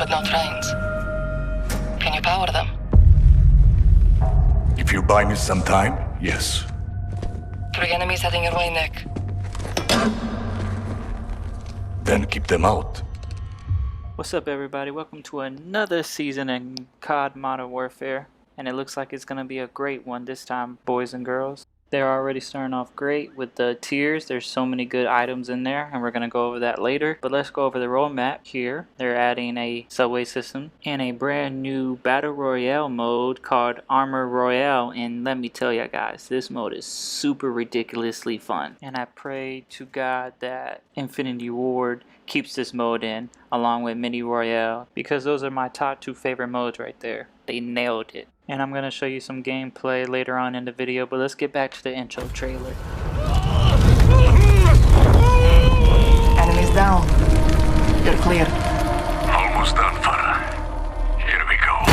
but no trains. Can you power them? If you buy me some time, yes. 3 enemies heading your way, Nick. Then keep them out. What's up, everybody? Welcome to another season in COD Modern Warfare, and it looks like it's gonna be a great one this time, boys and girls. They're already starting off great with the tiers. There's so many good items in there, and we're gonna go over that later. But let's go over the roadmap here. They're adding a subway system and a brand new battle royale mode called Armor Royale, and let me tell you guys, this mode is super ridiculously fun. And I pray to God that Infinity Ward keeps this mode in along with Mini Royale, because those are my top 2 favorite modes right there. They nailed it. And I'm going to show you some gameplay later on in the video, but let's get back to the intro trailer. Enemies down. You're clear. Almost done, Farah. Here we go.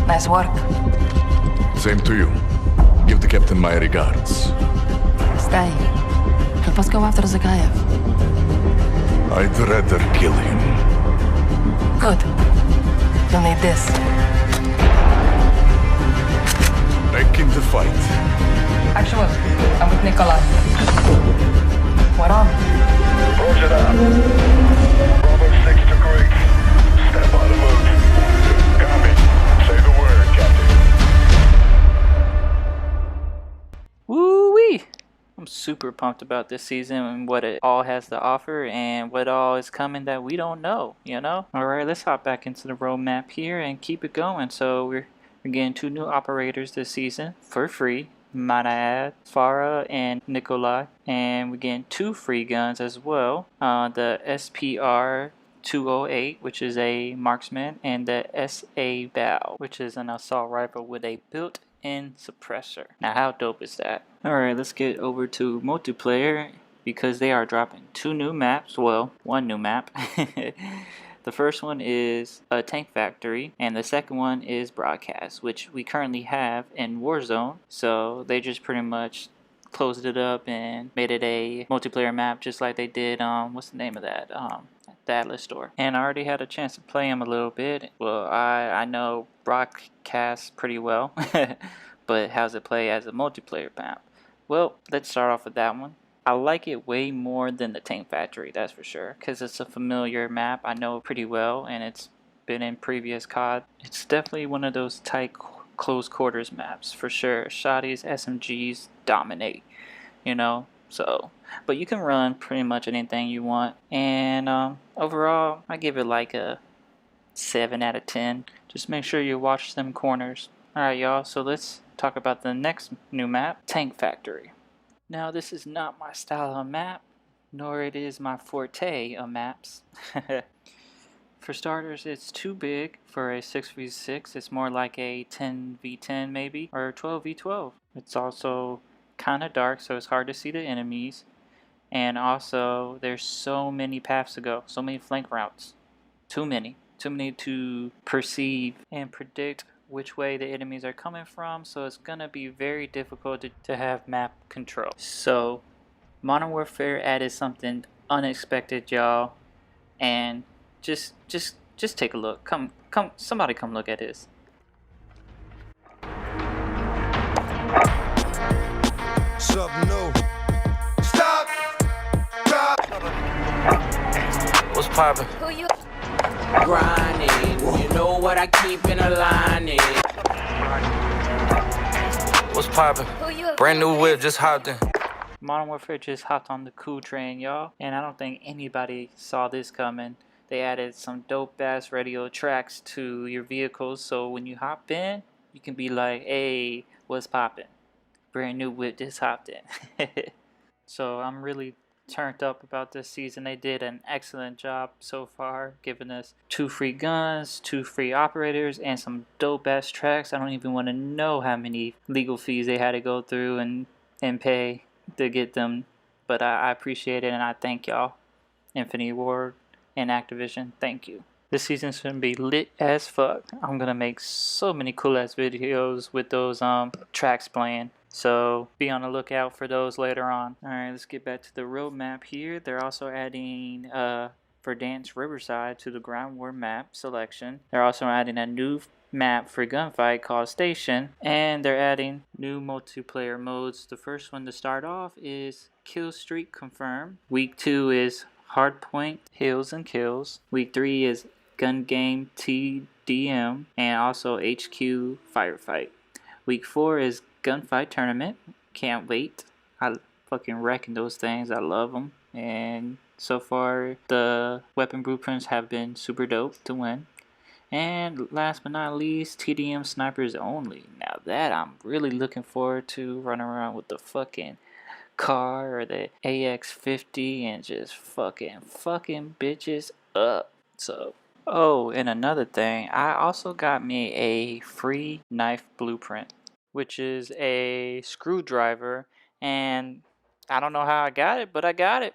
Nice work. Same to you. Give the captain my regards. Stay. Help us go after Zakayev. I'd rather kill him. Good. You'll need this. Back in the fight. Actual, I'm with Nikolai. What on? Roger that. Bravo 6 to Greek. Step on the move. Copy. Say the word, Captain. Woo-wee! I'm super pumped about this season and what it all has to offer and what all is coming that we don't know, you know? Alright, let's hop back into the roadmap here and keep it going. So we're getting 2 new operators this season for free, might I add, Farah and Nikolai. And we're getting 2 free guns as well. The SPR 208, which is a marksman, and the SA Bow, which is an assault rifle with a built-in suppressor. Now how dope is that? Alright, let's get over to multiplayer, because they are dropping 2 new maps. Well, 1 new map. The first one is a tank factory, and the second one is broadcast, which we currently have in Warzone. So they just pretty much closed it up and made it a multiplayer map, just like they did what's the name of that, the Atlas store. And I already had a chance to play them a little bit. Well, I know broadcast pretty well, but how's it play as a multiplayer map? Well, let's start off with that one. I like it way more than the tank factory, that's for sure, because it's a familiar map. I know it pretty well, and it's been in previous COD. It's definitely one of those tight close quarters maps for sure. Shotties, SMGs dominate, you know. So, but you can run pretty much anything you want, and overall I give it like a 7 out of 10. Just make sure you watch them corners. Alright y'all, so let's talk about the next new map, Tank Factory. Now this is not my style of map, nor it is my forte of maps. For starters, it's too big for a 6v6. It's more like a 10v10 maybe, or 12v12. It's also kind of dark, so it's hard to see the enemies. And also, there's so many paths to go, so many flank routes. Too many to perceive and predict which way the enemies are coming from, so it's gonna be very difficult to have map control. So Modern Warfare added something unexpected, y'all, and just take a look. Come, somebody come look at this. Something new. Stop. Stop. What's poppin'? Who you Grinding, you know what I keep in a line. What's poppin'? who you Brand new whip, just hopped in. Modern Warfare just hopped on the cool train, y'all, and I don't think anybody saw this coming. They added some dope ass radio tracks to your vehicles, so when you hop in, you can be like, hey, what's poppin'? Brand new whip just hopped in. So I'm really turned up about this season. They did an excellent job so far, giving us 2 free guns, 2 free operators, and some dope ass tracks. I don't even want to know how many legal fees they had to go through and pay to get them, but I appreciate it, and I thank y'all, Infinity Ward and Activision. Thank you. This season's gonna be lit as fuck. I'm gonna make so many cool ass videos with those tracks playing. So be on the lookout for those later on. Alright, let's get back to the roadmap here. They're also adding Verdansk Riverside to the ground war map selection. They're also adding a new map for gunfight called Station, and they're adding new multiplayer modes. The first one to start off is Kill Streak Confirmed. Week 2 is Hardpoint Hills and Kills. Week 3 is Gun Game TDM and also HQ Firefight. Week 4 is Gunfight Tournament. Can't wait. I fucking wrecking those things. I love them. And so far, the weapon blueprints have been super dope to win. And last but not least, TDM Snipers Only. Now that I'm really looking forward to running around with the fucking car or the AX50 and just fucking bitches up. So, oh, and another thing, I also got me a free knife blueprint, which is a screwdriver, and I don't know how I got it, but I got it.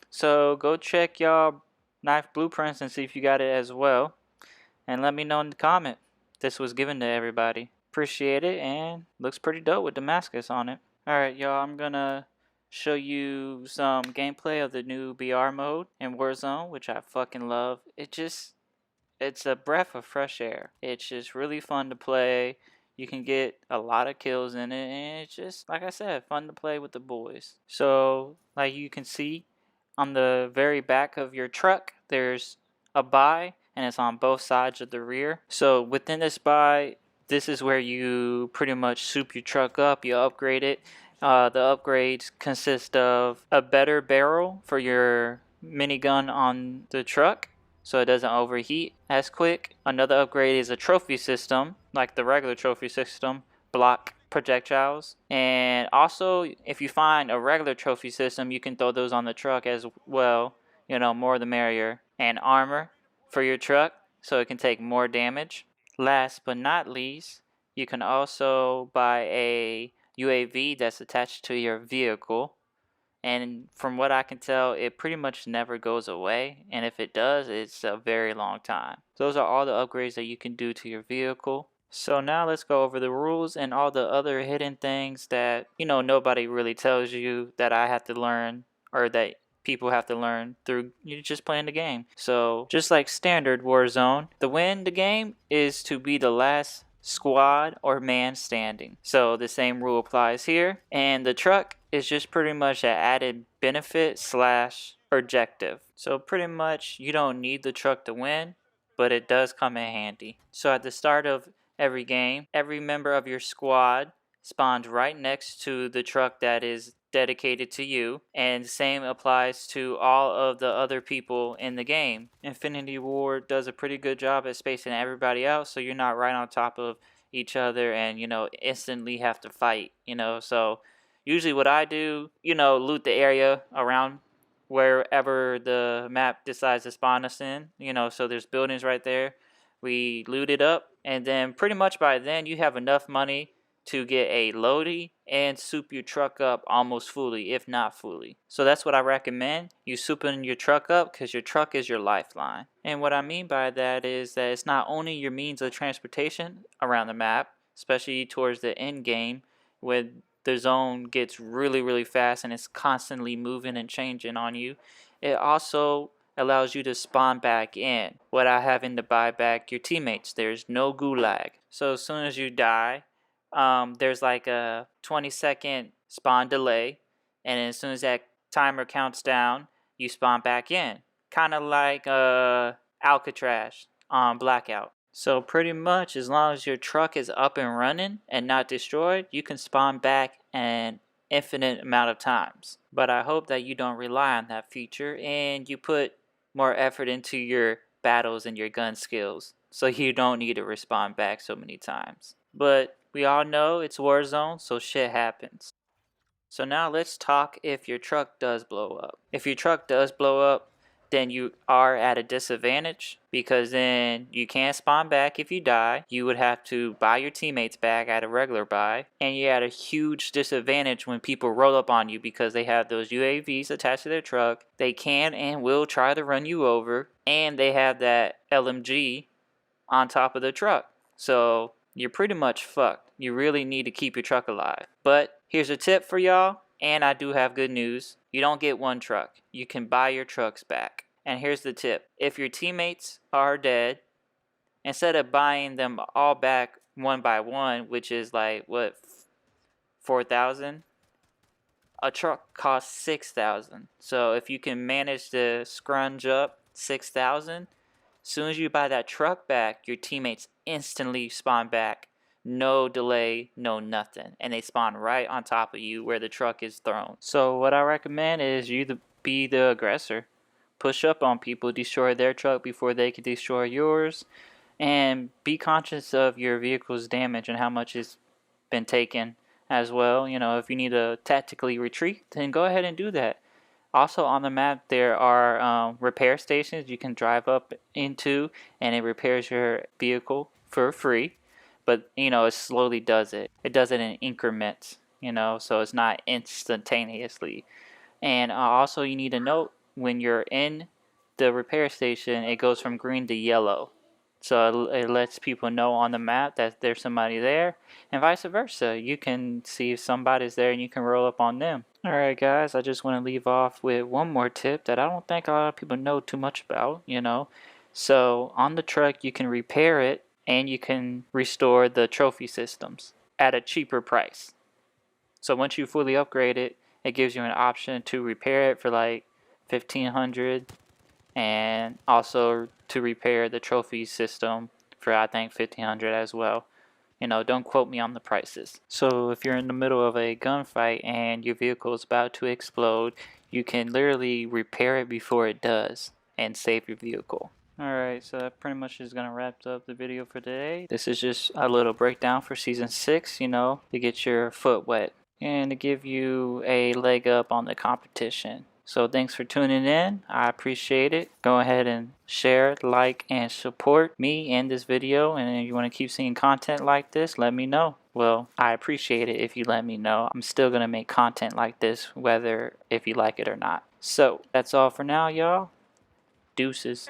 So go check y'all knife blueprints and see if you got it as well, and let me know in the comment. This was given to everybody. Appreciate it, and looks pretty dope with Damascus on it. Alright y'all, I'm gonna show you some gameplay of the new BR mode in Warzone, which I fucking love. It's a breath of fresh air. It's just really fun to play. You can get a lot of kills in it, and it's just, like I said, fun to play with the boys. So, like you can see, on the very back of your truck, there's a buy, and it's on both sides of the rear. So within this buy, this is where you pretty much soup your truck up, you upgrade it. The upgrades consist of a better barrel for your minigun on the truck, so it doesn't overheat as quick. Another upgrade is a trophy system, like the regular trophy system, block projectiles. And also, if you find a regular trophy system, you can throw those on the truck as well. You know, more the merrier. And armor for your truck, so it can take more damage. Last but not least, you can also buy a UAV that's attached to your vehicle. And from what I can tell, it pretty much never goes away. And if it does, it's a very long time. Those are all the upgrades that you can do to your vehicle. So now let's go over the rules and all the other hidden things that, you know, nobody really tells you, that I have to learn, or that people have to learn through you just playing the game. So just like standard Warzone, the win the game is to be the last squad or man standing. So the same rule applies here, and the truck is just pretty much an added benefit slash objective. So pretty much you don't need the truck to win, but it does come in handy. So at the start of every game, every member of your squad spawns right next to the truck that is dedicated to you, and the same applies to all of the other people in the game. Infinity Ward does a pretty good job at spacing everybody out, so you're not right on top of each other and, you know, instantly have to fight, you know. So usually what I do, you know, loot the area around wherever the map decides to spawn us in, you know. So there's buildings right there, we loot it up, and then pretty much by then you have enough money to get a loadie and soup your truck up almost fully, if not fully. So that's what I recommend. You souping your truck up, because your truck is your lifeline. And what I mean by that is that it's not only your means of transportation around the map, especially towards the end game, when the zone gets really fast and it's constantly moving and changing on you. It also allows you to spawn back in without having to buy back your teammates. There's no gulag. So as soon as you die, there's like a 20-second spawn delay, and as soon as that timer counts down, you spawn back in, kind of like Alcatraz on Blackout. So pretty much as long as your truck is up and running and not destroyed, you can spawn back an infinite amount of times. But I hope that you don't rely on that feature and you put more effort into your battles and your gun skills, so you don't need to respawn back so many times. But we all know it's Warzone, so shit happens. So now let's talk if your truck does blow up. If your truck does blow up, then you are at a disadvantage, because then you can't spawn back if you die. You would have to buy your teammates back at a regular buy, and you're at a huge disadvantage when people roll up on you, because they have those UAVs attached to their truck. They can and will try to run you over, and they have that LMG on top of the truck. So you're pretty much fucked. you really need to keep your truck alive. But here's a tip for y'all, and I do have good news. You don't get one truck. You can buy your trucks back. And here's the tip. If your teammates are dead, instead of buying them all back one by one, which is like, what, 4,000? A truck costs 6,000. So if you can manage to scrunch up 6,000, as soon as you buy that truck back, your teammates instantly spawn back. No delay, no nothing. And they spawn right on top of you where the truck is thrown. So what I recommend is you be the aggressor. Push up on people, destroy their truck before they can destroy yours. And be conscious of your vehicle's damage and how much has been taken as well. You know, if you need to tactically retreat, then go ahead and do that. Also on the map there are repair stations you can drive up into, and it repairs your vehicle for free. But you know, it slowly does it. It does it in increments, you know, so it's not instantaneously. And also you need to note, when you're in the repair station, it goes from green to yellow. So it lets people know on the map that there's somebody there, and vice versa. You can see if somebody's there and you can roll up on them. Alright guys, I just want to leave off with one more tip that I don't think a lot of people know too much about, you know. So on the truck you can repair it and you can restore the trophy systems at a cheaper price. So once you fully upgrade it, it gives you an option to repair it for like $1,500, and also to repair the trophy system for I think $1,500 as well. You know, don't quote me on the prices. So if you're in the middle of a gunfight and your vehicle is about to explode, you can literally repair it before it does and save your vehicle. Alright, so that pretty much is going to wrap up the video for today. This is just a little breakdown for Season 6, you know, to get your foot wet and to give you a leg up on the competition. So thanks for tuning in. I appreciate it. Go ahead and share, like, and support me and this video. And if you want to keep seeing content like this, let me know. Well, I appreciate it if you let me know. I'm still going to make content like this, whether if you like it or not. So that's all for now, y'all. Deuces.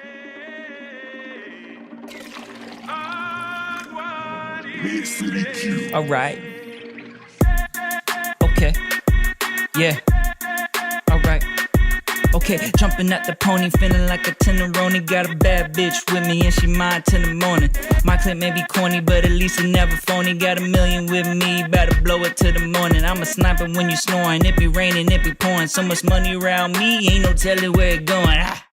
Alright. Okay. Yeah. Alright. Okay, jumping at the pony, feeling like a tenderoni. Got a bad bitch with me and she mine till the morning. My clip may be corny, but at least it never phony. Got $1 million with me, better blow it till the morning. I'm a sniper when you snoring, it be raining, it be pouring. So much money around me, ain't no telling where it going.